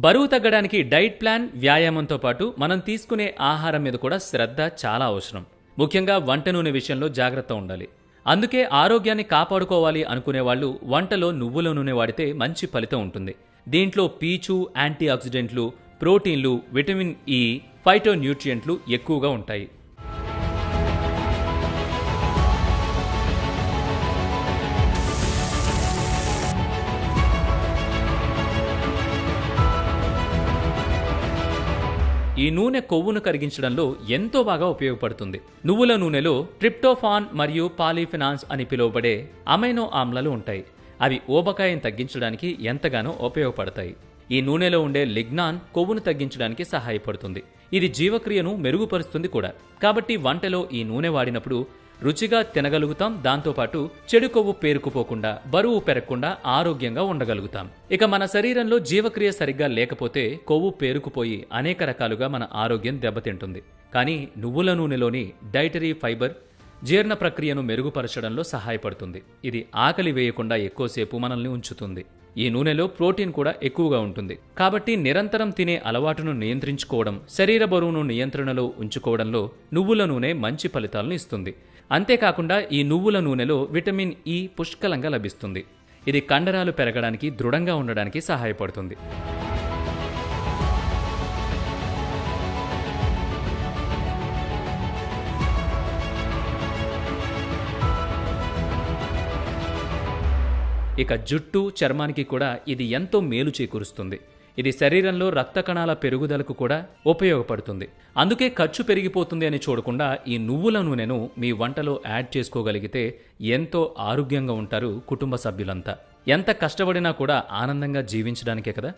బరువు తగ్గడానికి diet plan, వ్యాయామంతో పాటు మనం తీసుకునే ఆహారం మీద కూడా శ్రద్ధ చాలా అవసరం. ముఖ్యంగా వంట నూనె విషయంలో జాగ్రత్త ఉండాలి. అందుకే ఆరోగ్యాన్ని కాపాడుకోవాలి అనుకునే వాళ్ళు వంటలో నువ్వుల నూనె వాడితే మంచి ఫలితం ఉంటుంది. దీంట్లో పీచు, యాంటీ ఆక్సిడెంట్లు, ప్రోటీన్లు, విటమిన్ ఇ, ఫైటో న్యూట్రియంట్లు ఎక్కువగా ఉంటాయి. ఈ నూనె కొవ్వును కరిగించడంలో ఎంతో బాగా ఉపయోగపడుతుంది. నువ్వుల నూనెలో ట్రిప్టోఫాన్ మరియు పాలిఫినాన్స్ అని పిలువబడే అమైనో ఆమ్లాలు ఉంటాయి. అవి ఊబకాయం తగ్గించడానికి ఎంతగానో ఉపయోగపడతాయి. ఈ నూనెలో ఉండే లిగ్నాన్ కొవ్వును తగ్గించడానికి సహాయపడుతుంది. ఇది జీవక్రియను మెరుగుపరుస్తుంది కూడా. కాబట్టి వంటలో ఈ నూనె వాడినప్పుడు రుచిగా తినగలుగుతాం. దాంతోపాటు చెడు కొవ్వు పేరుకుపోకుండా, బరువు పెరగకుండా ఆరోగ్యంగా ఉండగలుగుతాం. ఇక మన శరీరంలో జీవక్రియ సరిగ్గా లేకపోతే కొవ్వు పేరుకుపోయి అనేక రకాలుగా మన ఆరోగ్యం దెబ్బతింటుంది. కానీ నువ్వుల నూనెలోని డైటరీ ఫైబర్ జీర్ణ ప్రక్రియను మెరుగుపరచడంలో సహాయపడుతుంది. ఇది ఆకలి వేయకుండా ఎక్కువసేపు మనల్ని ఉంచుతుంది. ఈ నూనెలో ప్రోటీన్ కూడా ఎక్కువగా ఉంటుంది. కాబట్టి నిరంతరం తినే అలవాటును నియంత్రించుకోవడం, శరీర బరువును నియంత్రణలో ఉంచుకోవడంలో నువ్వుల నూనె మంచి ఫలితాలను ఇస్తుంది. అంతేకాకుండా ఈ నువ్వుల నూనెలో విటమిన్ ఇ పుష్కలంగా లభిస్తుంది. ఇది కండరాలు పెరగడానికి, దృఢంగా ఉండడానికి సహాయపడుతుంది. ఇక జుట్టు, చర్మానికి కూడా ఇది ఎంతో మేలు చేకూరుస్తుంది. ఇది శరీరంలో రక్త కణాల పెరుగుదలకు కూడా ఉపయోగపడుతుంది. అందుకే ఖర్చు పెరిగిపోతుంది అని చూడకుండా ఈ నువ్వుల నూనెను మీ వంటలో యాడ్ చేసుకోగలిగితే ఎంతో ఆరోగ్యంగా ఉంటారు కుటుంబ సభ్యులంతా. ఎంత కష్టపడినా కూడా ఆనందంగా జీవించడానికే కదా.